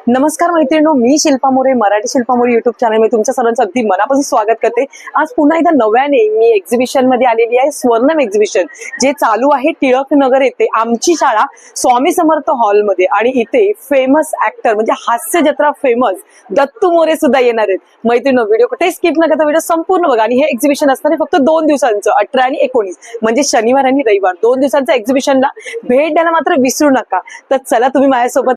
नमस्कार मैत्रिणींनो, मी Shilpa More, Marathi Shilpa More YouTube channel मध्ये तुमच्या सर्वांचं अगदी मनापासून स्वागत करते। आज पुन्हा एकदा नव्याने मी एक्झिबिशन मध्ये आलेली आहे, स्वर्णम एक्झिबिशन जे चालू आहे टिळक नगर येथे आमची शाळा स्वामी समर्थ हॉल मध्ये। आणि इथे फेमस ऍक्टर म्हणजे हास्य जत्रा फेमस दत्तू मोरे सुद्धा येणार आहेत। मैत्रिणींनो, व्हिडिओ कुठे स्किप न करता व्हिडिओ संपूर्ण बघा। आणि हे एक्झिबिशन असणार आहे फक्त 2 दिवसांचं, 18 आणि 19 म्हणजे शनिवार आणि रविवार 2 दिवसांच्या एक्झिबिशनला भेट द्यायला मात्र विसरू नका। तर चला तुम्ही माझ्यासोबत।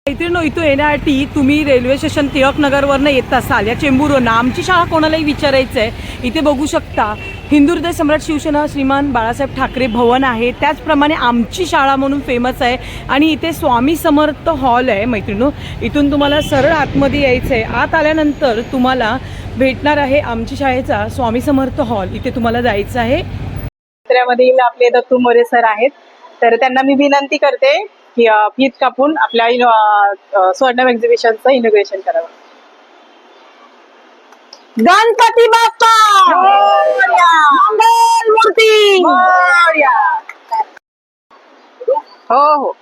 मैत्रिणींनो, इथं येण्यासाठी तुम्ही रेल्वे स्टेशन टिळक नगरवरनं येत असाल या चेंबूरवरनं आमची शाळा कोणालाही विचारायचं आहे। इथे बघू शकता हिंदू हृदय सम्राट शिवसेना श्रीमान बाळासाहेब ठाकरे भवन आहे, त्याचप्रमाणे आमची शाळा म्हणून फेमस आहे। आणि इथे स्वामी समर्थ हॉल आहे। मैत्रिणींनो, इथून तुम्हाला सरळ आतमध्ये यायचं आहे। आत आल्यानंतर तुम्हाला भेटणार आहे आमची शाळेचा स्वामी समर्थ हॉल, इथे तुम्हाला जायचं आहे। चित्रामधील आपले दत्तू मोरे सर आहेत, तर त्यांना मी विनंती करते की फीत कापून आपल्या स्वर्णम एक्झिबिशनचं इनॉग्रेशन करावं। गणपती बाप्पा मंगल मूर्ती। हो हो,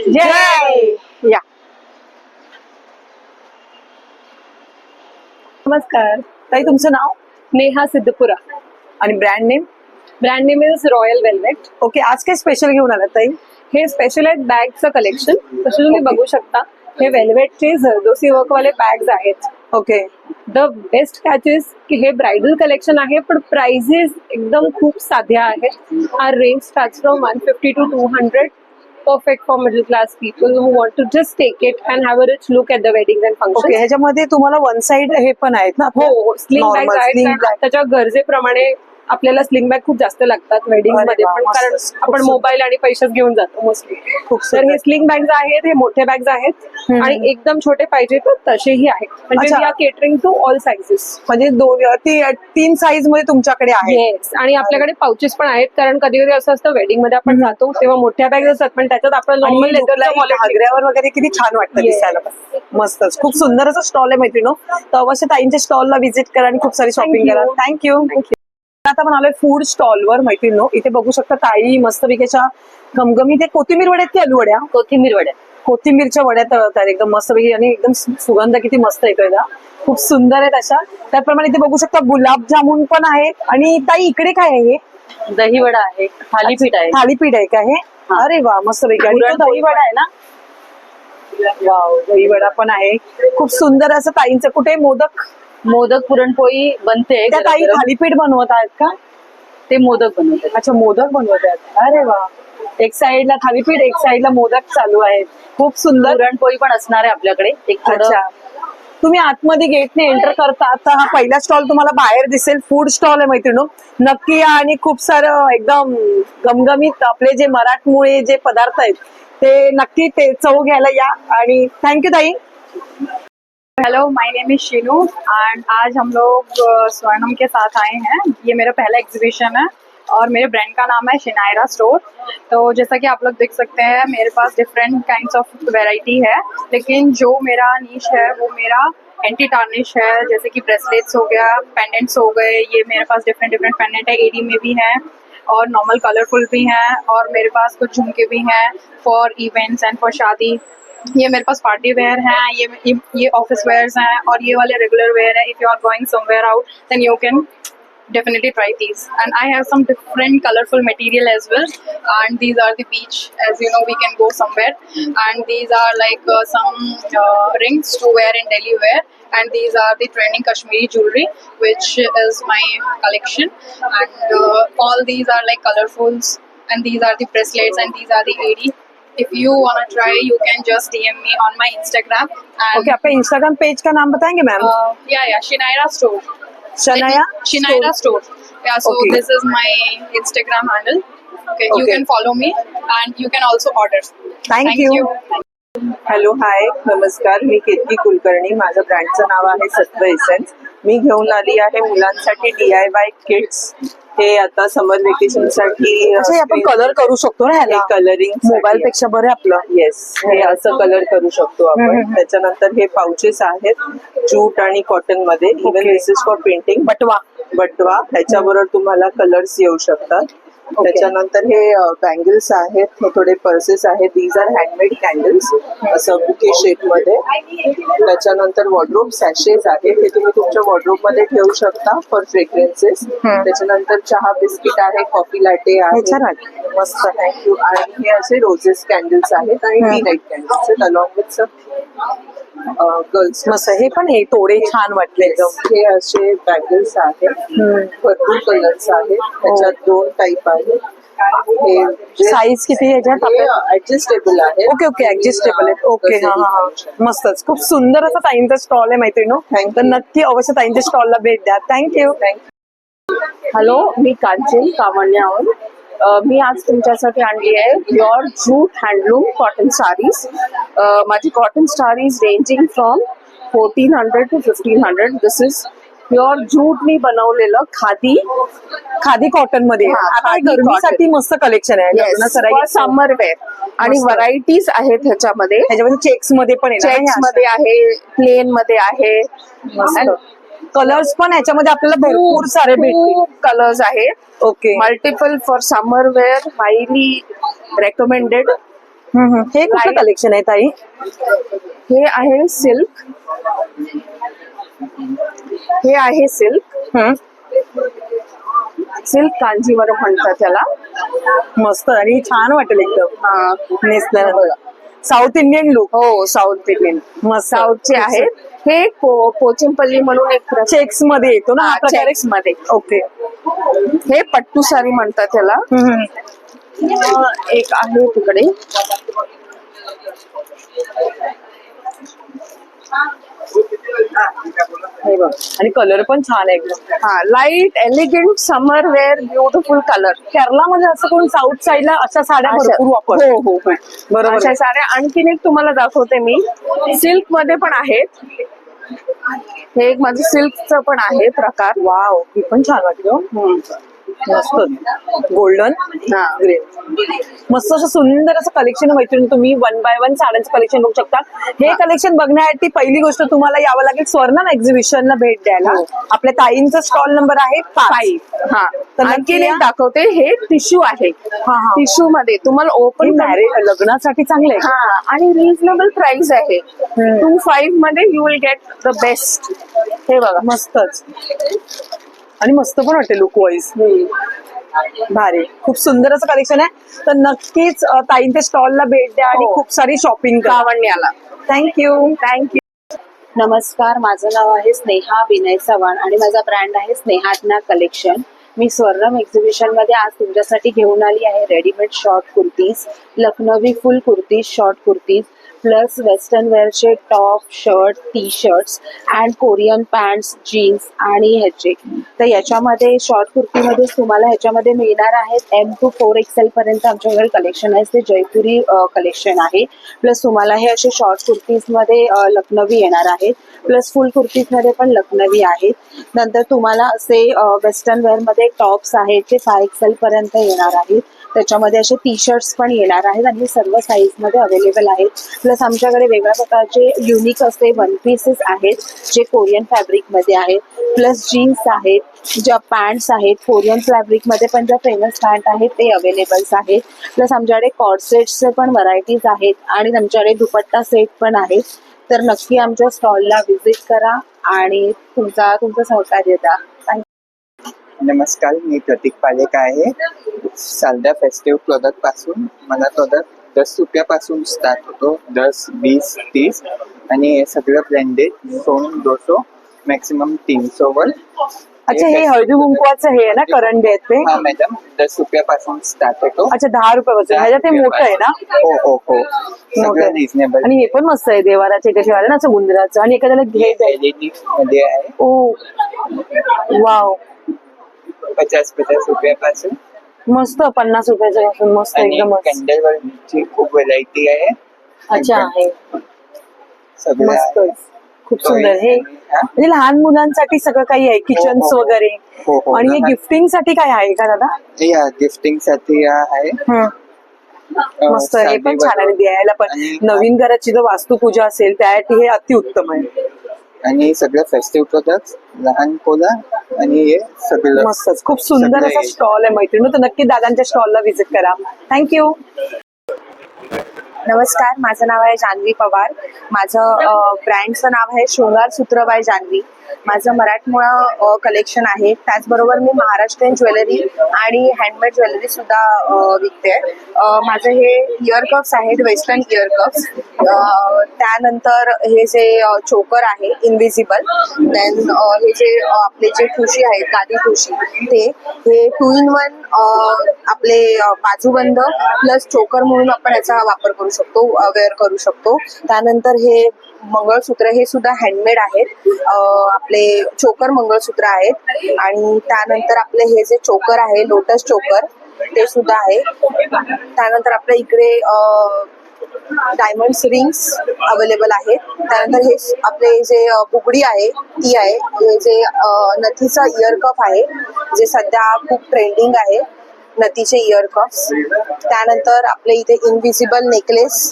जय। या नमस्कार, ताई तुमचं नाव नेहा सिद्धपुरा। आणि brand name? Brand name is royal velvet. Okay, आज काय स्पेशल घेऊन आलात ताई? हे स्पेशल आहेत बॅगचं कलेक्शन। तसं तुम्ही बघू शकता हे वेलवेटचे जरदोसी वर्कवाले बॅग्स आहेत। ओके, द बेस्ट कॅचेस की हे ब्रायडल कलेक्शन आहे, पण प्राइजेस एकदम खूप साध्या आहेत। Our range starts from 150 to 200, perfect for middle class people who want to just take it and have a rich look at the weddings and functions. Okay, ह्याच्यामध्ये तुम्हाला वन साइड हे पण आहेत ना? हो, स्लिंग Normal बॅग आहेत, sling कारण bag. त्याच्या गरजेप्रमाणे आपल्याला स्लिंग बॅग खूप जास्त लागतात वेडिंग अरे मध्ये वा, पण, मस्त. कारण खूप आपण सुंदर. मोबाईल आणि पैसेच घेऊन जातो मोस्टली। खूप तर सुंदर. हे स्लिंग बॅग्स आहेत, हे मोठे बॅग्स आहेत आणि एकदम छोटे पाहिजे तर तसेही आहेत। म्हणजे अच्छा. We are catering to all sizes. म्हणजे 3 साईज मध्ये तुमच्याकडे आहे? येस, आणि आपल्याकडे पाउचेस पण आहेत, कारण कधी कधी असं असतं वेडिंग मध्ये आपण जातो तेव्हा मोठ्या बॅग्स असतात, पण त्याच्यात आपण नॉर्मल लेदरच्या घागऱ्यावर वगैरे किती छान वाटतं Yes. दिसायला पण। मस्तच, खूप सुंदर असं स्टॉल आहे मैत्रिणींनो। तर अवश्य ताईंच्या स्टॉलला व्हिजिट करा आणि खूप सारी शॉपिंग Thank करा। you. थँक्यू। आता आपण आलोय फूड स्टॉलवर मैत्रिणींनो। इथे बघू शकता ताई मस्तपैकीच्या गमगमी ते कोथिंबीर वड्या आहेत की आलू वड्या? कोथिंबीर वड्या। कोथिंबीरच्या वड्या तळतात एकदम मस्तपैकी आणि एकदम सुगंध किती मस्त येतोय ना, खूप सुंदर आहेत अशा। त्याप्रमाणे इथे बघू शकता गुलाबजामुन पण आहेत। आणि ताई इकडे काय आहे हे? दही वडा आहे, थालीपीठ आहे। थालीपीठ आहे का हे? अरे वा, मस्तपैकी। आणि तो दही वडा आहे ना? वाव, दही वडा पण आहे, खूप सुंदर असं। ताईंचं कुठे मोदक? मोदक पुरणपोळी बनते, त्या ताई थालीपीठ बनवत आहेत का? ते मोदक बनवते। अच्छा, मोदक बनवत आहेत। अरे वा, एक साइडला थालीपीठ, एक साइडला मोदक चालू आहेत, खूप सुंदर। पुरणपोळी पण असणार आहे आपल्याकडे। एक थोडं अच्छा, तुम्ही आतमध्ये गेटने एंटर करता आता हा पहिला स्टॉल तुम्हाला बाहेर दिसेल, फूड स्टॉल आहे मैत्रिणींनो। नक्की या आणि खूप सारं एकदम गमगमीत आपले जे मराठमोळे जे पदार्थ आहेत ते नक्की ते चव घ्यायला या। आणि थँक्यू ताई। Hello, my name is Sheenu end आज हम लोग स्वर्णम के साथ आए हैं। ये मेरा पहला एग्जीबिशन है और मेरे ब्रांड का नाम है शिनायरा स्टोर। तो जैसा कि आप लोग देख सकते हैं मेरे pass different kinds of variety है, लेकिन जो मेरा नीश है वो मेरा एंटी टार्निश है। जैसे कि ब्रेसलेट्स हो गया, पेंडेंट्स हो गए, ये मेरे पास डिफरेंट पेंडेंट है, एडी में भी है और नॉर्मल कलरफुल भी हैं, और मेरे पास कुछ झुमके भी हैं फॉर इवेंट्स एंड फॉर शादी। ये मेरे पास पार्टी वेयर हैं, ये ऑफिस वेयर्स हैं, और ये वाले रेगुलर वेयर है। If you are going somewhere out then you can definitely try these, and I have some different colorful material as well, and these are the beach, as you know we can go somewhere, and these are like some rings to wear in daily wear, and these are the trending Kashmiri jewelry which is my collection, and all these are like colorfuls, and these are the bracelets, and these are the AD. If you wanna try, you can just DM me on my Instagram. And okay, आपका Instagram page का नाम बताएंगे ma'am? yeah, Shinaira Store. Shanaya Shinaira Store. Yeah, so Okay. this is my Instagram handle. Okay, you Okay. can follow me and you can also order. Thank you. Hello, hi, नमस्कार। मी केतकी कुलकर्णी, माझं ब्रँडचं नाव आहे सत्व essence. मी घेऊन आली आहे मुलांसाठी DIY किट्स। हे आता समर वेकेशन साठी आपण कलर करू शकतो ना ह्याला? कलरिंग मोबाईल पेक्षा बरं आपलं। येस, हे असं कलर करू शकतो आपण। त्याच्यानंतर हे पाउचेस आहेत जूट आणि कॉटन मध्ये। Even this is for painting, बटवा बटवा, ह्याच्याबरोबर तुम्हाला कलर्स येऊ शकतात. त्याच्यानंतर हे बँगल्स आहेत, हे थोडे पर्सेस आहेत. दीज आर हँडमेड कॅन्डल्स, असं बुके शेप मध्ये. त्याच्यानंतर वॉर्डरोब सॅशेस आहेत, हे तुम्ही तुमच्या वॉर्डरोब मध्ये ठेवू शकता फॉर फ्रेग्रन्सेस. त्याच्यानंतर चहा बिस्किट आहे, कॉफी लॅटे आहे, मस्त थँक्यू. आणि हे असे रोजेस कॅन्डल्स आहेत आणि टी नाईट कॅन्डल्स आहेत अलॉंग विथ गर्ल्स. मस्त, हे पण हे थोडे छान वाटले एकदम. हे असे बँगल्स आहेत, भरपूर कलर्स आहेत, त्याच्यात 2 टाईप आहेत. हे साईज किती ह्याच्यात ऍडजस्टेबल आहे. ओके ओके, ऍडजस्टेबल आहे. ओके, हा हा, मस्तच. खूप सुंदर असा ताईंचा स्टॉल आहे मैत्रिणी. तर नक्की अवश्य ताईंच्या स्टॉलला भेट द्या. थँक्यू. हॅलो, मी कांचन कावण्यावर. मी आज तुमच्यासाठी आणली आहे pure jute handloom cotton sarees. माझी cotton sarees ranging from 1400 to 1500. This is pure जूटनी बनवलेलं खादी कॉटन मध्ये. हा, आता खादी गरमीसाठी मस्त कलेक्शन आहे. समर वेअर आणि मस्त. व्हरायटीज आहेत ह्याच्यामध्ये. ह्याच्यामध्ये चेक्स मध्ये पण आहे, चेक्स मध्ये आहे, प्लेन मध्ये आहे, कलर्स पण ह्याच्यामध्ये आपल्याला भरपूर सारे भेटतील. कलर्स आहेत. Okay, multiple for summer wear, highly recommended. हे कुठलं कलेक्शन आहे ताई? हे आहे सिल्क. हे आहे सिल्क. सिल्क कांजीवरम म्हणतात त्याला. मस्त आणि छान वाटेल एकदम नेसल्यानंतर. South Indian look. हो, साऊथ इंडियन. मस्त. साऊथचे आहेत. हे पोचिमपल्ली म्हणून एक चेक्स मध्ये येतो ना चेक्स मध्ये. ओके, हे पट्टू साडी म्हणतात त्याला. एक आहे तिकडे. हे बघ, आणि कलर पण छान आहे एकदम. हा, लाईट एलिगंट समर वेअर ब्युटिफुल कलर. केरलामध्ये असं कोण साऊथ साईडला अशा साड्या भरपूर वापर. हो हो, बरोबर. अशा साड्या आणखीन एक तुम्हाला दाखवते मी. सिल्क मध्ये पण आहेत. हे एक माझं सिल्कचं पण आहे प्रकार. वाव, ही पण छान वाटलं. मस्त गोल्डन ग्रीन. मस्त असं सुंदर असं कलेक्शन मैत्रिणी. तुम्ही 1 by 1 साड्यांचं कलेक्शन बघू शकता. हे कलेक्शन बघण्यासाठी पहिली गोष्ट तुम्हाला यावं लागेल स्वर्णम एक्झिबिशनला भेट द्यायला. आपल्या ताईंचा स्टॉल नंबर आहे 5. हा, तर आणखीन एक दाखवते. हे टिश्यू आहे. हा. टिश्यू मध्ये तुम्हाला ओपन मॅरेज लग्नासाठी चांगलं आहे. हा, आणि रिझनेबल प्राइस आहे. 25 मध्ये you will get the best. हे बघा, मस्तच आणि मस्त पण वाटते लुक वाईज. भारी, खूप सुंदर असं कलेक्शन आहे. तर नक्कीच ताईंच्या स्टॉलला भेट द्या आणि खूप सारी शॉपिंग करा. कावण्याला. थँक्यू. नमस्कार, माझं नाव आहे स्नेहा विनय चव्हाण आणि माझा ब्रँड आहे स्नेहाज्ञा कलेक्शन. मी स्वर्णम एक्झिबिशन मध्ये आज तुमच्यासाठी घेऊन आली आहे readymade short kurtis, Lucknowi full kurtis, short kurtis, plus western वेअरचे top, shirt, T shirts and Korean pants, jeans आणि ह्याचे. तर याच्यामध्ये शॉर्ट कुर्तीमध्ये तुम्हाला ह्याच्यामध्ये मिळणार आहेत M to 4XL पर्यंत आमच्याकडे कलेक्शन आहे. ते जयपुरी कलेक्शन आहे. प्लस तुम्हाला हे असे शॉर्ट कुर्तीजमध्ये लखनवी येणार आहेत. प्लस फुल कुर्तीजमध्ये पण लखनवी आहेत. नंतर तुम्हाला असे वेस्टर्न वेअरमध्ये टॉप्स आहेत जे 5XL पर्यंत येणार आहेत. त्याच्यामध्ये असे टी शर्ट्स पण येणार आहेत आणि सर्व साईजमध्ये अवेलेबल आहेत. प्लस आमच्याकडे वेगळ्या प्रकारचे युनिक असे वन पीसेस आहेत जे कोरियन फॅब्रिकमध्ये आहेत. प्लस जीन्स आहेत, ज्या पॅन्ट्स आहेत कोरियन फॅब्रिकमध्ये पण ज्या फेमस पॅन्ट आहेत ते अवेलेबल्स आहेत. प्लस आमच्याकडे कॉर्सेट्सचे पण व्हरायटीज आहेत आणि आमच्याकडे दुपट्टा सेट पण आहेत. तर नक्की आमच्या स्टॉलला व्हिजिट करा आणि तुमचं सहकार्य द्या. नमस्कार, मी प्रतीक पालेक आहे. सालदा फेस्टिव्ह प्रोडक्ट पासून मला प्रोडक्ट 10 रुपयापासून स्टार्ट होतो. 10, 20, 30 आणि हे सगळं ब्रँडेड 100-200 मॅक्सिमम 300 वर. अच्छा, हे हळदी कुंकवाचं हे आहे ना, करंडे आहेत ते? हा मॅडम, 10 रुपयापासून स्टार्ट होतो. अच्छा, 10 रुपयापासून. ह्याच्यात हे मोठं आहे ना? हो, सगळं रिजनेबल. आणि हे पण मस्त आहे, देवाराचे इथे ठेवायला ना असं गुंजराचं. आणि एखाद्याला घेत आहे. LED मध्ये आहे. ओ वाव, 50 रुपयापासून. मस्त. 50 रुपयाचं पासून मस्त आणि एकदम. कॅन्डल वरची खूप व्हरायटी आहे. अच्छा, आहे सगळं मस्त, आहे. खूप सुंदर. हे म्हणजे लहान मुलांसाठी सगळं काही आहे, किचन्स हो. वगैरे. हो. आणि हे गिफ्टिंग साठी काय आहे का दादा? या गिफ्टिंग साठी आहे. मस्त, हे पण छान आहे. द्यायला पण आणि नवीन घराची जर वास्तुपूजा असेल त्यासाठी हे अतिउत्तम आहे. आणि सगळं फेस्टिव्ह प्रोडक्ट्स, लहान पोला आणि हे सगळं मस्तच, खूप सुंदर सगळं असा आहे. स्टॉल आहे मैत्रिणी, तर नक्की दादांच्या स्टॉलला व्हिजिट करा. थँक्यू. नमस्कार, माझं नाव आहे जान्हवी पवार. माझं ब्रँडचं नाव आहे शृंगार सूत्र बाय जान्हवी. माझं मराठमोळा कलेक्शन आहे. त्याचबरोबर मी महाराष्ट्रीयन ज्वेलरी आणि हँडमेड ज्वेलरी सुद्धा विकते. माझं हे इयर कप्स आहेत, वेस्टर्न इयर कप्स. त्यानंतर हे जे चोकर आहे इनविजिबल, देन हे जे आपले जे ठुशी आहेत गादी ठुशी, हे 2-in-1 आपले बाजूबंद प्लस चोकर म्हणून आपण याचा वापर करू शकतो, वेअर करू शकतो. त्यानंतर हे मंगळसूत्र, हे सुद्धा हँडमेड आहेत. आपले चोकर मंगळसूत्र आहेत. आणि त्यानंतर आपले हे जे चोकर आहे लोटस चोकर, ते सुद्धा आहे. त्यानंतर आपल्या इकडे डायमंड्स रिंग्स अवेलेबल आहेत. त्यानंतर हे आपले जे बुगडी आहे ती आहे. हे जे नथीचा इयर कप आहे जे सध्या खूप ट्रेंडिंग आहे, नथीचे इयर कप्स. त्यानंतर आपले इथे इनविजिबल नेकलेस.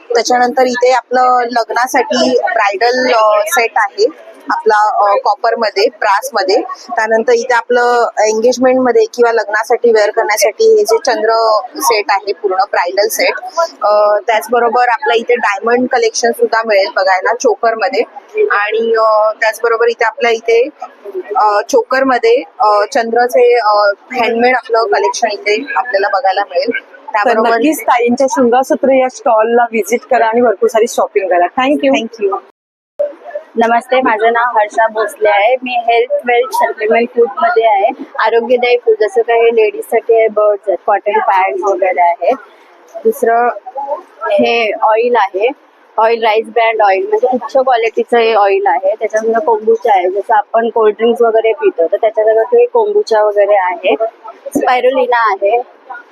त्याच्यानंतर इथे आपलं लग्नासाठी ब्रायडल सेट आहे आपला कॉपरमध्ये, ब्रासमध्ये. त्यानंतर इथे आपलं एंगेजमेंटमध्ये किंवा लग्नासाठी वेअर करण्यासाठी हे जे चंद्र सेट आहे पूर्ण ब्रायडल सेट. त्याचबरोबर आपल्या इथे डायमंड कलेक्शन सुद्धा मिळेल बघायला चोकरमध्ये. आणि त्याचबरोबर इथे आपल्या इथे चोकरमध्ये चंद्रचे हँडमेड आपलं कलेक्शन इथे आपल्याला बघायला मिळेल. तर त्याबरोबर नक्कीच ताईंच्या शृंगारसूत्र या स्टॉलला व्हिजिट करा आणि भरपूर सारी शॉपिंग करा. थँक्यू. नमस्ते, माझं नाव हर्षा भोसले आहे. मी हेल्थ वेल्थ सप्लिमेंट फूड मध्ये आहे. आरोग्यदायी फूड जसं काही लेडीजसाठी आहे, बर्ड्स आहेत, कॉटन पॅड्स वगैरे आहे. दुसरं हे ऑइल आहे, ऑइल राईस ब्रँड ऑइल, म्हणजे उच्च क्वालिटीचं हे ऑइल आहे. त्याच्यामध्ये कोंबुचा आहे, जसं आपण कोल्ड्रिंक्स वगैरे पितो तर त्याच्यात हे कोंबुचा वगैरे आहे. स्पायरुलिना आहे.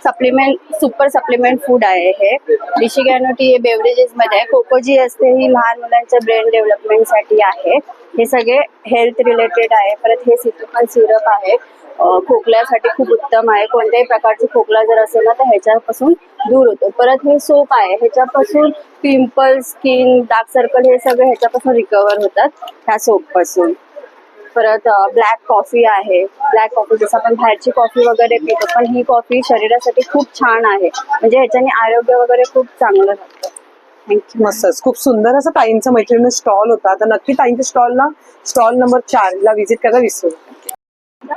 सप्लिमेंट, सुपर सप्लिमेंट फूड आहे हे. डिशी गॅनोटी हे बेवरेजेस मध्ये आहे. कोकोजी असते, ही लहान मुलांच्या ब्रेन डेव्हलपमेंटसाठी आहे. हे सगळे हेल्थ रिलेटेड आहे. परत हे सिट्रोपन सिरप आहे, खोकल्यासाठी खूप उत्तम आहे. कोणत्याही प्रकारचा खोकला जर असेल ना तर ह्याच्यापासून दूर होतो. परत हे सोप आहे, ह्याच्यापासून पिंपल्स, स्किन, डार्क सर्कल हे सगळे ह्याच्यापासून रिकवर होतात ह्या सोप पासून. परत ब्लॅक कॉफी आहे. ब्लॅक कॉफी जसं आपण बाहेरची कॉफी वगैरे पितो, पण ही कॉफी शरीरासाठी खूप छान आहे, म्हणजे ह्याच्याने आरोग्य वगैरे खूप चांगलं राहतं. थँक्यू. मस्तच, खूप सुंदर असं ताईंचा मैत्रिणीनं स्टॉल होता. तर नक्की ताईंच्या स्टॉलला, स्टॉल नंबर 4 ला व्हिजिट करायला विसरू नका.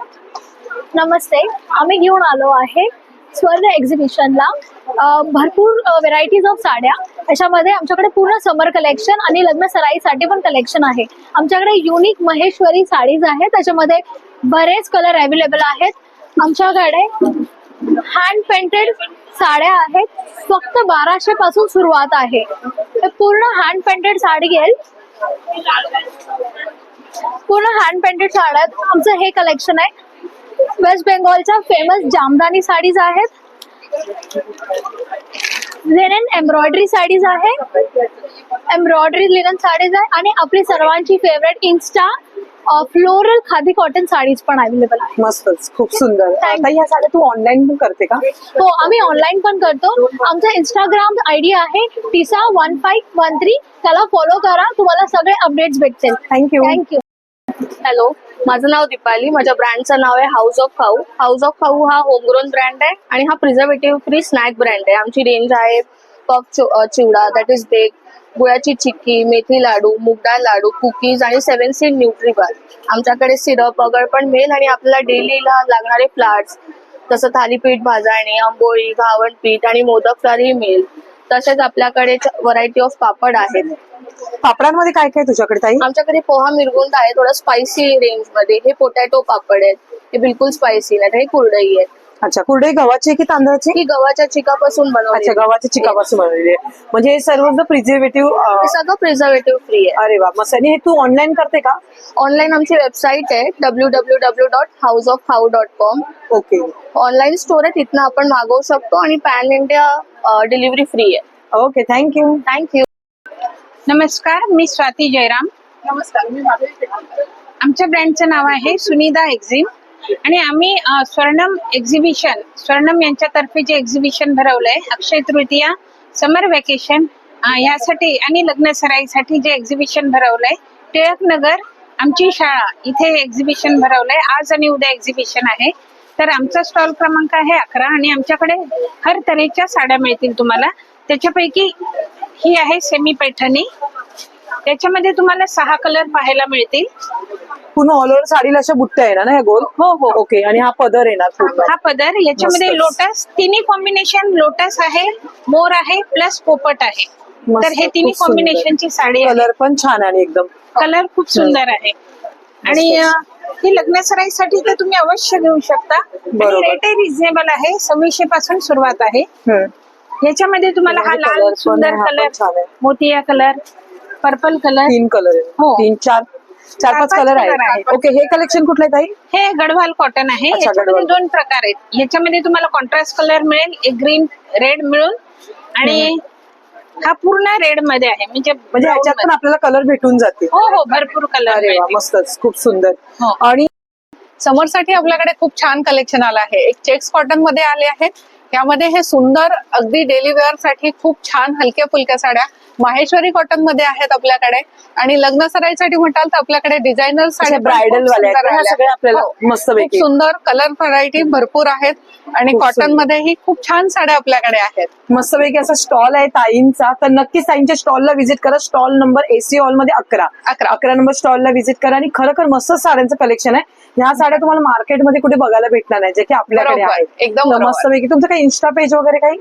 नमस्ते, आम्ही घेऊन आलो आहे स्वर्ण एक्झिबिशनला भरपूर व्हेरायटीज ऑफ साड्या. त्याच्यामध्ये आमच्याकडे पूर्ण समर कलेक्शन आणि लग्न सराईसाठी पण कलेक्शन आहे. आमच्याकडे युनिक महेश्वरी साडीज आहेत, त्याच्यामध्ये बरेच कलर अवेलेबल आहेत. आमच्याकडे हँड पेंटेड साड्या आहेत, फक्त 1200 पासून सुरुवात आहे. पूर्ण हँड पेंटेड साडी घेईल, पूर्ण हँड पेंटेड साड्या. आमचं हे कलेक्शन आहे. वेस्ट बेंगॉलच्या फेमस जामदानी साडीज आहेत. लिनन एम्ब्रॉयडरी साडीज आहे, एम्ब्रॉयडरी लिनन साडीज आहे. आणि आपली सर्वांची favourite Insta floral khadi cotton sarees पण अवेलेबल आहे. मस्तच, खूप सुंदर. ताई ह्या साड्या तू ऑनलाईन पण करते का? हो, आम्ही ऑनलाईन पण करतो. आमचा इंस्टाग्राम आयडी आहे TISA1513. त्याला फॉलो करा, तुम्हाला सगळे अपडेट्स भेटतील. थँक्यू. हॅलो, माझं नाव दीपाली. माझ्या ब्रँडचं नाव आहे हाऊस ऑफ खाऊ. हाऊस ऑफ खाऊ हा होमग्रोन ब्रँड आहे आणि हा प्रिझर्वेटिव्ह फ्री स्नॅक ब्रँड आहे. आमची रेंज आहे puff chivda, that is bake, गुळाची चिक्की, मेथी लाडू, मुगडाळ लाडू, कुकीज आणि 7 सीड न्यूट्री बार. आमच्याकडे सिरप वगैरे पण मिळेल आणि आपल्याला डेलीला लागणारे फ्लावर्स, तसं थालीपीठ, भाजणी, आंबोळी, घावण पीठ आणि मोदक फ्लावरही मिळेल. तसेच आपल्याकडे व्हरायटी ऑफ पापड आहेत. पापडांमध्ये काय काय तुझ्याकडे ताई? आमच्याकडे पोहा मिरगुंद आहे, थोडं स्पायसी रेंज मध्ये. हे पोटॅटो पापड आहेत, हे बिलकुल स्पायसी नाही. हे कुरडई आहे. अच्छा, कुरडई गव्हाची की तांदळाची? ही गव्हाच्या चिकापासून बनवली. अच्छा, गव्हाच्या चिकापासून बनवलेली आहे. म्हणजे हे सर्व प्रिझर्वेटिव्ह. हे सगळं प्रिझर्वेटिव्ह फ्री आहे. अरे वा, मस्त. आणि हे तू ऑनलाईन करते का? ऑनलाईन आमची वेबसाईट आहे www.houseofcow.com. ओके. ऑनलाईन स्टोर आहे, तिथनं आपण मागवू शकतो आणि पॅन इंडिया डिलिव्हरी फ्री आहे. Okay, thank you. थँक्यू. नमस्कार, मी स्वाती जयराम. नमस्कार, मी आमच्या ब्रँडचं नाव आहे सुनिधा एक्झिम आणि आम्ही स्वर्णम एक्झिबिशन, स्वर्णम यांच्यातर्फे जे एक्झिबिशन भरवलंय अक्षय तृतीया, समर वेकेशन यासाठी आणि लग्न सराईसाठी जे एक्झिबिशन भरवलंय टिळक नगर आमची शाळा इथे एक्झिबिशन भरवलंय. आज आणि उद्या एक्झिबिशन आहे. तर आमचा स्टॉल क्रमांक आहे 11 आणि आमच्याकडे हर तऱ्हेच्या साड्या मिळतील तुम्हाला. त्याच्यापैकी ही आहे सेमी पैठणी. त्याच्यामध्ये तुम्हाला 6 कलर पाहायला मिळतील. पूर्ण ऑल ओव्हर साडीला अशा बुट्ट्या येणार ना ह्या गोल? हो हो. ओके. आणि हा पदर येणार पूर्ण. हा पदर याच्यामध्ये मस्तच. लोटस, तिन्ही कॉम्बिनेशन लोटस आहे, मोर आहे प्लस पोपट आहे. मस्त, तर हे तिन्ही खूप सुंदर. कॉम्बिनेशनची साडी आहे. कलर पण छान आणि एकदम कलर खूप सुंदर आहे. आणि ही लग्नसराईसाठी तर तुम्ही अवश्य घेऊ शकता. बरोबर. रेटही रिझनेबल आहे. 2600 पासून सुरुवात आहे. हम्म. याच्यामध्ये तुम्हाला हा म्हणजे लाल colour पण सुंदर आहे, हा पण छान कलर, आहे. मोतिया कलर, पर्पल कलर, 3 कलर हो. 3 4 4-5 4-5 कलर colour आहेत. आहेत. ओके. हे कलेक्शन कुठलं आहे ताई? हे गढवाल कॉटन आहे. अच्छा, याच्यामध्ये गढवाल. 2 प्रकार आहेत. याच्यामध्ये तुम्हाला कॉन्ट्रास्ट कलर मिळेल, एक ग्रीन रेड मिळून, आणि हा पूर्ण रेड मध्ये आहे. म्हणजे म्हणजे brown ह्याच्यात पण मध्ये. आपल्याला कलर भेटून जातील. हो हो, भरपूर कलर. अरे वा, मस्तच, खूप सुंदर. हो. आणि समर साठी आपल्याकडे खूप छान कलेक्शन आलं आहे. एक चेक्स कॉटन मध्ये आले आहेत. यामध्ये हे सुंदर अगदी डेली वेअर साठी खूप छान हलक्या फुलक्या साड्या माहेश्वरी कॉटन मध्ये आहेत आपल्याकडे. आणि लग्न सराईसाठी म्हणाल तर आपल्याकडे डिझायनर साड्या ब्रायडल वाल्या आहेत ह्या सगळ्या आपल्याला मस्त खूप पैकी. सुंदर कलर व्हरायटी भरपूर आहेत. आणि खूप कॉटन सुंदर. मध्येही खूप छान साड्या आपल्याकडे आहेत. मस्तपैकी असा स्टॉल आहे ताईंचा. तर नक्कीच ताईंच्या स्टॉलला व्हिजिट करा. स्टॉल नंबर AC हॉल मध्ये 11 नंबर स्टॉलला व्हिजिट करा. आणि खरोखर मस्त साड्यांचं कलेक्शन आहे. ह्या साड्या तुम्हाला मार्केटमध्ये कुठे बघायला भेटणार नाही, जे की आपल्याकडे बरोबर, आहे. एकदम तर बरोबर. मस्तपैकी. तुमचं काही इन्स्टा पेज वगैरे काही?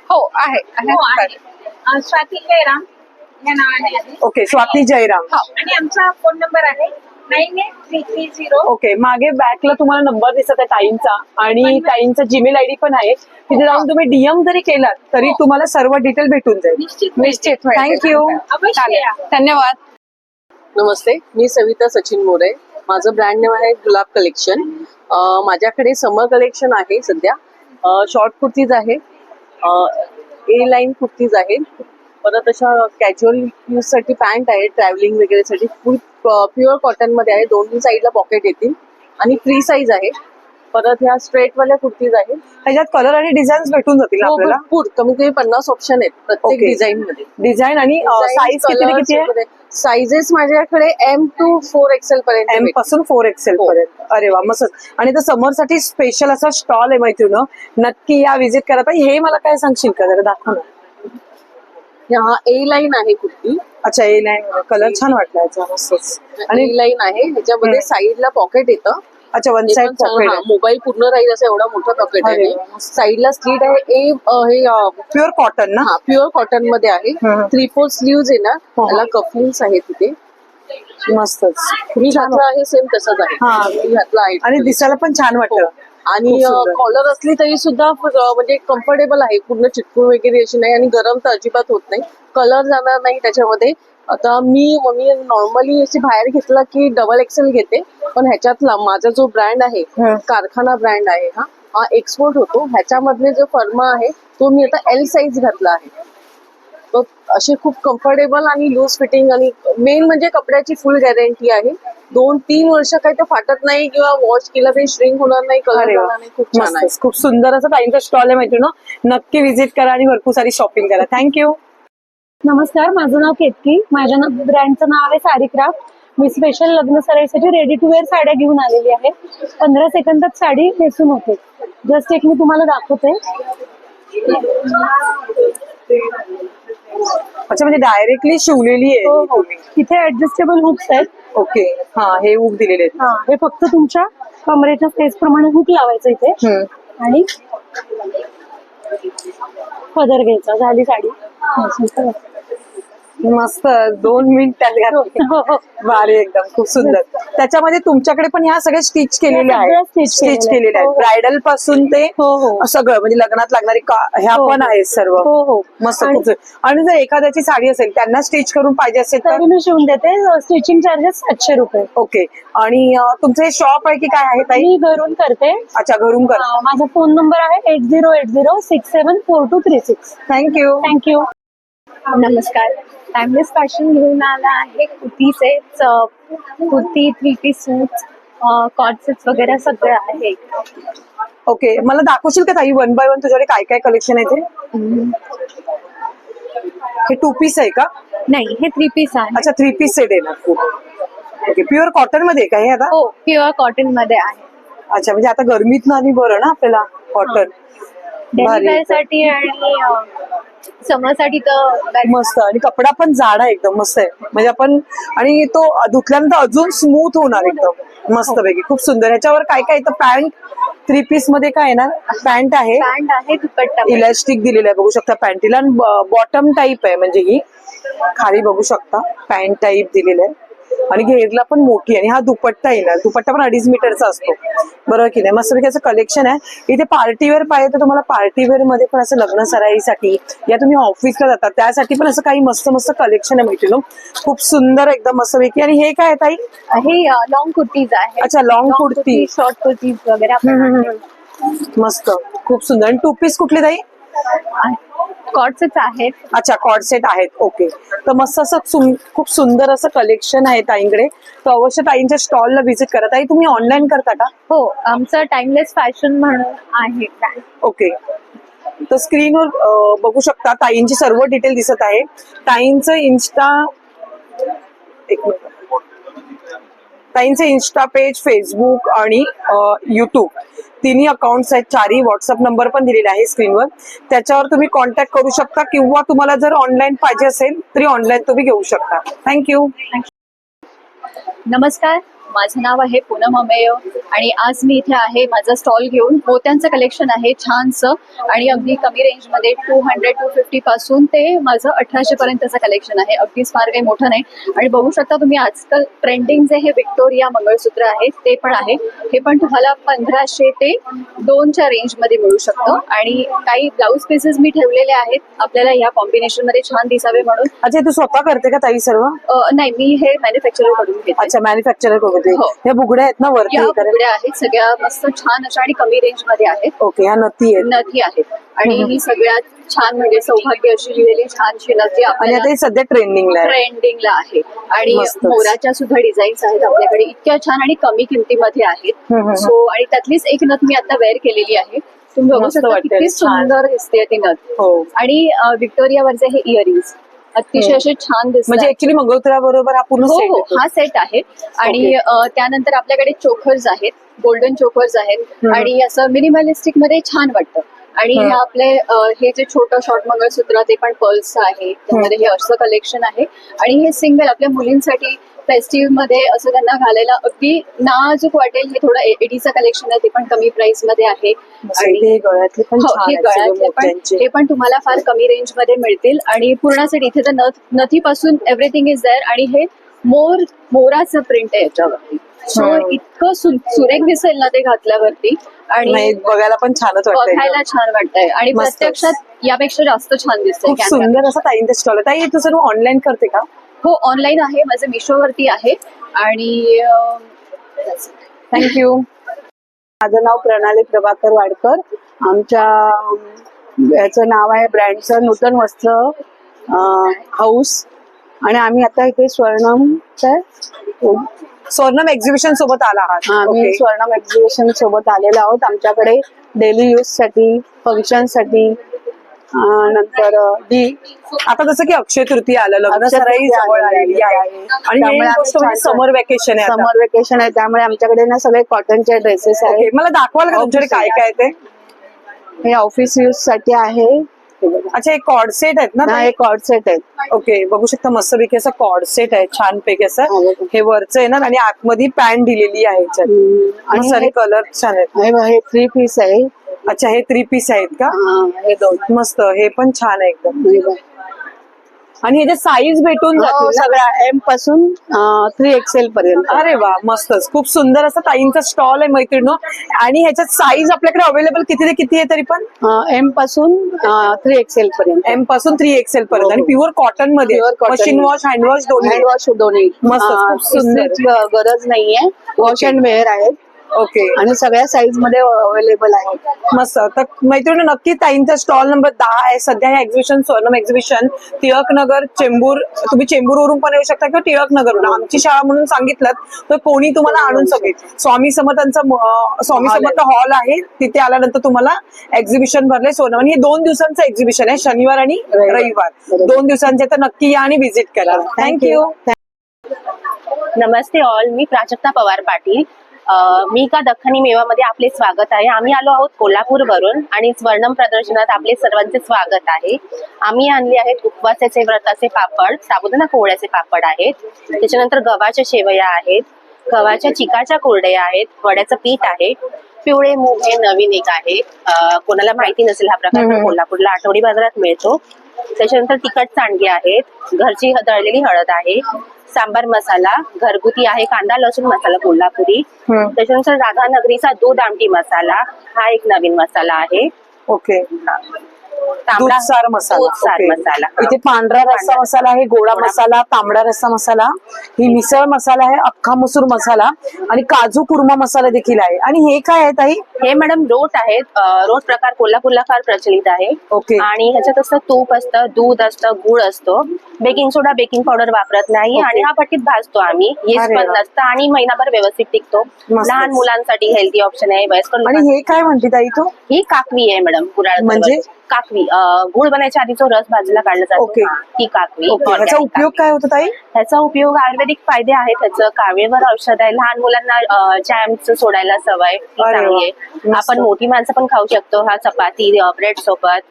हो आहे हो, आहे. स्वाती जयराम या नावाने आहे. ओके. स्वाती जयराम. आणि आमचा फोन नंबर आहे 983330. ओके. मागे बॅकला तुम्हाला नंबर दिसत आहे ताईंचा. आणि ताईंचा जीमेल आयडी पण आहे. तिथे जाऊन तुम्ही DM जरी केलात तरी तुम्हाला सर्व डिटेल भेटून जाईल. निश्चित. थँक्यू. अवश्य या. धन्यवाद. नमस्ते, मी सविता सचिन मोरे. माझं ब्रँड नेम आहे गुलाब कलेक्शन. माझ्याकडे समर कलेक्शन आहे सध्या. शॉर्ट कुर्तीज आहे, A लाईन कुर्तीज आहेत, परत अशा कॅज्युअल यूज साठी पॅन्ट आहे, ट्रॅव्हलिंग वगैरे साठी. फुल प्युअर कॉटन मध्ये आहे. 2 साईडला पॉकेट येतील आणि फ्री साईज आहे. परत ह्या स्ट्रेट वाल्या कुर्तीज आहेत. त्याच्यात कलर आणि डिझाईन भेटून जातील हो, आपल्याला. भरपूर कमीत कमी 50 ऑप्शन आहेत प्रत्येक Okay. डिझाईन मध्ये. डिझाईन आणि साईज किती आहे? साईजेस माझ्याकडे M to 4XL पर्यंत M भेटतील. पासून 4XL हो. पर्यंत. अरे वा, मस्त. आणि तर समर साठी स्पेशल असा स्टॉल आहे मैत्रिणी. नक्की या व्हिजिट करा. ताई, हे मला काय सांगशील का? जरा दाखव ना. हा A लाईन आहे कुर्ती. अच्छा. A लाईन कलर छान वाटला याचा, मस्तच. आणि लाईन आहे ह्याच्यामध्ये साईडला पॉकेट येतं. अच्छा. One side pocket. मोबाईल पूर्ण राहील असं एवढा मोठा पॉकेट अरे आहे. वा, मस्त. साईडला स्लीट आहे. हे प्युअर कॉटन ना? प्युअर कॉटन मध्ये आहे. 3/4 स्लीव्ज येणार. हो. त्याला कफलिंग्स आहे तिथे. मस्तच. मी घातला आहे सेम तसंच आहे. हा. मी घातला आहे आणि दिसायला पण छान वाटतं. आणि खूप सुंदर. कॉलर असली तरी सुद्धा म्हणजे कम्फर्टेबल आहे. पूर्ण चिटकून वगैरे अशी नाही आणि गरम तर अजिबात होत नाही. कलर जाणार नाही त्याच्यामध्ये. आता मी नॉर्मली अशी बाहेर घेतला की XXL घेते. पण ह्याच्यातला माझा जो ब्रँड आहे, कारखाना ब्रँड आहे, हा एक्सपोर्ट होतो. ह्याच्यामधले जो फर्मा आहे तो मी आता L साईज घातला आहे. तो असे खूप कम्फर्टेबल आणि लूज फिटिंग आणि मेन म्हणजे कपड्याची फुल गॅरंटी आहे. 2-3 वर्ष काही ते फाटत नाही किंवा वॉश केलं तरी श्रिंक होणार नाही, कलर अरे वा, जाणार नाही. खूप छान आहे. मस्तच. खूप सुंदर असं ताईंचा स्टॉल आहे मैत्रिणी. नक्की व्हिजिट करा आणि भरपूर सारी शॉपिंग करा. थँक्यू. नमस्कार, माझं नाव केतकी. माझ्या ब्रँडचं नाव आहे सारी क्राफ्ट. मी स्पेशल लग्न सराईसाठी रेडी टू वेअर साड्या घेऊन आलेली आहे. 15 सेकंदात साडी नेसून होते. जस्ट एक मी तुम्हाला दाखवते. अच्छा. म्हणजे डायरेक्टली शिवलेली आहे हो ही हो. तुम्ही. तिथे ऍडजस्टेबल हुक्स आहेत. ओके. हा, हे हुक दिलेले आहेत. हा, हे फक्त तुमच्या कमरेच्या स्पेस प्रमाणे हुक लावायचं इथे आणि पदर घ्यायचा. झाली साडी. मस्त. 2 मिनिटात घातली. हो, हो. भारी, एकदम खूप सुंदर. त्याच्यामध्ये तुमच्याकडे पण ह्या सगळ्या स्टिच केलेल्या सगळ्या आहेत. stitch स्टिच केलेल्या केलेल्या आहेत. आहेत. ब्रायडल पासून ते हो, हो. सगळं म्हणजे लग्नात लागणारी ह्या हो, पण हो. आहेत सर्व. हो, हो. मस्त. आणि- खूप सुंदर. आणि जर एखाद्याची साडी असेल त्यांना स्टिच करून पाहिजे असेल तर? तरी मी शिवून देते. स्टिचिंग चार्जेस 700 रुपये. ओके. आणि तुमचं हे शॉप आहे की काय आहे ताई? मी घरून करते. अच्छा, घरून कर. माझा फोन नंबर आहे 8080674236. थँक्यू. थँक्यू. नमस्कार, टाइमलेस फॅशन घेऊन आला आहे. Kurti sets, kurti, 3 piece suits, cot sets वगैरे सगळं आहे. ओके. मला दाखवशील का ताई 1 by 1 तुझ्याकडे काय काय कलेक्शन आहे ते? हे 2 पीस आहे का? नाही, हे 3 पीस आहे. अच्छा, 3 पीस सेट आहे ना. खूप ओके, प्युअर कॉटन मध्ये काय आता? हो, प्युअर कॉटन मध्ये आहे. अच्छा, म्हणजे आता गरमीत आणि बरं ना आपल्याला कॉटन. डेली वेअर साठी आणि समर साठी तर best. मस्त, आणि कपडा पण जाडा एकदम मस्त आहे. म्हणजे आपण आणि तो धुतल्यानंतर अजून स्मूथ होणार एकदम मस्त पैकी. खूप सुंदर. ह्याच्यावर काय काय येतं? पॅन्ट 3 पीस मध्ये काय येणार? पॅन्ट आहे, पॅन्ट आहे, दुपट्टा पण. इलास्टिक दिलेलं आहे बघू शकता पॅन्टीला, आणि बॉटम टाईप आहे म्हणजे ही खाली बघू शकता पॅन्ट टाईप दिलेलं आहे, आणि घेरला पण मोठी. आणि हा दुपट्टा येणार, दुपट्टा पण 2.5 मीटरचा असतो, बरोबर की नाही? मस्त असं कलेक्शन आहे इथे. पार्टीवेअर पाहिजे तर तुम्हाला पार्टीवेअर मध्ये पण असं लग्न सराईसाठी या तुम्ही ऑफिसला जातात त्यासाठी पण असं काही मस्त मस्त कलेक्शन आहे मैत्रिणी. खूप सुंदर एकदम मस्त पैकी. आणि हे काय ताई? हे लॉंग कुर्तीज आहे. अच्छा, लॉंग कुर्ती, शॉर्ट कुर्तीज वगैरे आपण आहे. मस्त, खूप सुंदर. आणि 2 पीस कुठले ताई? कॉर्डसेट आहेत. अच्छा, कॉर्ड सेट आहेत. ओके, तर मस्त असं खूप सुंदर असं कलेक्शन आहे ताईंकडे. तर अवश्य ताईंच्या स्टॉलला व्हिजिट करा. ताई तुम्ही ऑनलाईन करता का? हो, आमचं टाइमलेस फॅशन म्हणून आहे ब्रँड. ओके, तर स्क्रीनवर बघू शकता ताईंची सर्व डिटेल दिसत आहे. ताईंचं ताईंचे इन्स्टा पेज, फेसबुक आणि युट्यूब तिन्ही अकाउंट्स आहेत. 4ही व्हॉट्सअप नंबर पण दिलेला आहे स्क्रीनवर, त्याच्यावर तुम्ही कॉन्टॅक्ट करू शकता, किंवा तुम्हाला जर ऑनलाईन पाहिजे असेल तरी ऑनलाईन तुम्ही घेऊ शकता. थँक्यू. नमस्कार, माझं नाव आहे पूनम अमेय आणि आज मी इथे आहे माझा स्टॉल घेऊन. मोत्यांचं कलेक्शन आहे छानसं आणि अगदी कमी रेंजमध्ये 200-250 पासून ते माझं 1800 पर्यंतचं कलेक्शन आहे. अगदीच फार काही मोठं नाही. आणि बघू शकता तुम्ही आजकाल ट्रेंडिंग जे हे विक्टोरिया मंगळसूत्र आहे ते पण आहे. हे पण तुम्हाला 1500 ते 2च्या रेंजमध्ये मिळू शकतं. आणि काही ब्लाऊज पीसेस मी ठेवलेले आहेत आपल्याला ह्या कॉम्बिनेशन मध्ये छान दिसावे म्हणून. अच्छा, तू स्वतः करते का ताई सर्व? नाही, मी हे मॅन्युफॅक्चरर कडून घेते. अच्छा, मॅन्युफॅक्चरर कडून. हो. ह्या बुगड्या आहेत ना वरती? या बुगड्या आहेत सगळ्या मस्त छान अशा आणि कमी रेंज मध्ये आहेत. ओके, ह्या नथी आहेत. नथी आहेत आणि ही सगळ्यात छान म्हणजे सौभाग्य अशी लिहिलेली छानशी नथी आणि आता हे सध्या ट्रेंडिंगला आहे. आणि मस्तच. मोराच्या सुद्धा डिझाईन्स आहेत आपल्याकडे इतक्या छान आणि कमी किमतीमध्ये आहेत. सो आणि त्यातलीच एक नथ मी आता वेअर केलेली आहे. तुम्ही बघू मस्त शकता वाटते, किती छान. सुंदर दिसते ती नथ. हो. आणि विक्टोरियावरचे हे इयरिंग्स अतिशय असे छान दिसतात. म्हणजे ऍक्च्युली मंगळसूत्राबरोबर हा पूर्ण हो सेट हो, येतो. हा सेट आहे. आणि त्यानंतर आपल्याकडे चोखर्स आहेत, गोल्डन चोखर्स आहेत आणि असं मिनिमलिस्टिक मध्ये छान वाटतं. आणि हे आपले हे जे छोटं शॉर्ट मंगळसूत्र ते पण पर्ल्स आहे, त्यामध्ये हे असं कलेक्शन आहे. आणि हे सिंगल आपल्या मुलींसाठी फेस्टिव्ह मध्ये असं त्यांना घालायला अगदी नाजूक वाटेल. हे थोडं एडीचं कलेक्शन आहे, ते पण कमी प्राइस मध्ये आहे. आणि हे गळ्यातले पण हो, छान हे आहेत, गळ्यातले सगळे पण मोत्यांचे. हे पण तुम्हाला फार कमी रेंज मध्ये मिळतील. आणि पूर्ण सेट इथे तर नथीपासून एव्हरीथिंग इज देअर. आणि हे मोराचं प्रिंट आहे याच्यावरती. सो इतकं सुरेख दिसेल ना ते घातल्यावरती. आणि नाही, बघायला पण छानच वाटतंय. बघायला छान वाटतंय आणि मस्तच. प्रत्यक्षात यापेक्षा जास्त छान दिसतंय. खूप सुंदर असं ताईंचा स्टॉल आहे. ताई तू सर्व ऑनलाईन करते का? हो, ऑनलाईन आहे, माझं मिशोवरती आहे. आणि थँक्यू. माझं नाव प्रणाली प्रभाकर वाडकर. आमच्या याचं नाव आहे ब्रँडचं नूतन वस्त्र हाऊस. आणि आम्ही आता इथे स्वर्णम एक्झिबिशन सोबत आला आहात. आम्ही ओके. स्वर्णम एक्झिबिशन सोबत आलेलो आहोत. आमच्याकडे डेली यूज साठी, फंक्शन साठी, नंतर आता जसं की अक्षय तृतीया आलं, लग्न सराई जवळ आलेली आहे आणि त्यामुळे ही गोष्ट म्हणजे समर वेकेशन आहे आता. समर वेकेशन आहे, त्यामुळे आमच्याकडे ना सगळे कॉटनचे ड्रेसेस ओके, आहेत. मला दाखवाल का तुमच्याकडे काय काय ते? हे ऑफिस यूज साठी आहे. अच्छा, हे कॉर्ड सेट आहेत ना? हे कॉर्ड सेट आहेत. ओके, बघू शकता मस्तपैकी असं कॉर्ड सेट आहे छान पैकी असं. हे वरचं आहे ना, आणि आतमध्ये पॅन्ट दिलेली आहे ह्याच्यात. आणि सारे कलर छान आहेत. हे 3 पीस आहे. अच्छा, हे 3 पीस आहेत का? हे 2 मस्त, हे पण छान आहे एकदम. आणि ह्याच्या साईज भेटून जातील ना? सगळ्या एम पासून 3XL पर्यंत. अरे वा, मस्तच. खूप सुंदर असं ताईंचा स्टॉल आहे मैत्रिणी. आणि ह्याच्यात साईज आपल्याकडे अवेलेबल किती ते किती आहे तरी पण? एम पासून 3XL पर्यंत. एम पासून 3XL पर्यंत. आणि प्युअर कॉटन मध्ये, मशीन वॉश, हँड वॉश दोन्ही. हँड वॉश दोन्ही. मस्त, खूप सुंदर. इस्त्रीची गरज नाहीये. वॉश अँड वेअर आहेत. ओके, आणि सगळ्या साईज मध्ये अवेलेबल आहेत. मस्त. तर मैत्रिणी नक्की ताईंचा स्टॉल नंबर 10 आहे सध्या. हे एक्झिबिशन स्वर्णम एक्झिबिशन टिळक नगर चेंबूर. तुम्ही चेंबूरवरून पण येऊ शकता किंवा टिळक नगरवरून. आमची शाळा म्हणून सांगितलं तर कोणी तुम्हाला आणून सगळे. स्वामी समर्थ हॉल आहे, तिथे आल्यानंतर तुम्हाला एक्झिबिशन भरले स्वर्णम. आणि हे 2 दिवसांचं एक्झिबिशन आहे, शनिवार आणि रविवार 2 दिवसांचे. तर नक्की या आणि व्हिजिट करा. थँक्यू. नमस्ते ऑल, मी प्राजक्ता पवार पाटील. मी का दख्खनी मेवामध्ये आपले स्वागत आहे. आम्ही आलो आहोत कोल्हापूरवरून आणि स्वर्णम प्रदर्शनात आपले सर्वांचे स्वागत आहे. आम्ही आणले आहेत उपवासाचे व्रताचे पापड, साबुदाणा कोवळ्याचे पापड आहेत. त्याच्यानंतर गव्हाच्या शेवया आहेत, गव्हाच्या चिकाच्या कुरडया आहेत, वड्याचं पीठ आहे, पिवळे मूग हे नवीन एक आहे. कोणाला माहिती नसेल हा प्रकार, पण कोल्हापूरला आठवडी बाजारात मिळतो. त्याच्यानंतर तिखट सांडगे आहेत, घरची दळलेली हळद आहे, सांबार मसाला घरगुती आहे, कांदा लसूण मसाला कोल्हापुरी. त्याच्यानंतर राधानगरीचा दूध आमटी मसाला हा एक नवीन मसाला आहे. ओके. दूध सार मसाला. दूध सार ओके. मसाला. इथे पांढरा रस्सा मसाला आहे, गोडा मसाला, तांबडा रस्सा मसाला, ही मिसळ मसाला आहे, अख्खा मसूर मसाला आणि काजू कुर्मा मसाला देखील आहे. आणि हे काय आहे ताई? हे मॅडम रोट आहेत. रोट प्रकार कोल्हापूरला फार प्रचलित आहे. ओके. आणि ह्याच्यात असं तूप असतं, दूध असतं, गुळ असतो, बेकिंग सोडा बेकिंग पावडर वापरत नाही. आणि हा भट्टीत भाजतो आम्ही, येस अरे पण वा. नसतं आणि महिनाभर व्यवस्थित टिकतो. मस्तच. लहान मुलांसाठी हेल्दी ऑप्शन आहे, वयस्कर आणि हे काय म्हणते ताई तू? ही काकवी आहे मॅडम, गुराळ म्हणजे? काकवी. गुळ बनायच्या आधी जो रस बाजूला काढला जातो, ओके. ती काकवी. ओके. ह्याचा organic उपयोग काकवी. काय होतो ताई? ह्याचा उपयोग आयुर्वेदिक फायदे आहेत. त्याचं कावीळवर औषध आहे, लहान मुलांना जॅमचं सोडायला सवय ती अरे चांगली वा. आहे. मस्त. आपण मोठी माणसं पण खाऊ शकतो हा, चपाती ब्रेड सोबत.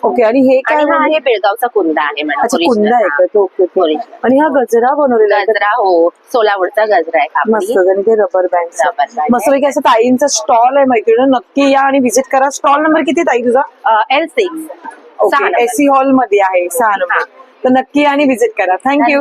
ओके. आणि हे काय आणि हा म्हणजे? आहे बेळगावचा कुंदा आहे मॅडम. अच्छा, कुंदा आहे का तो? Okay okay. Original. आणि हा गजरा बनवलेला आहे का? गजरा, हो, सोलापूरचा गजरा आहे कापडी. मस्त. आणि ते रबर बँड. Rubber band मस्त पैकी असं ताईंचा स्टॉल आहे मैत्रिणी, नक्की या आणि व्हिजिट करा. स्टॉल नंबर किती ताई तुझा? L6. ओके. एसी हॉल मध्ये आहे 6 नंबर. तर नक्की या आणि व्हिजिट करा. थँक्यू.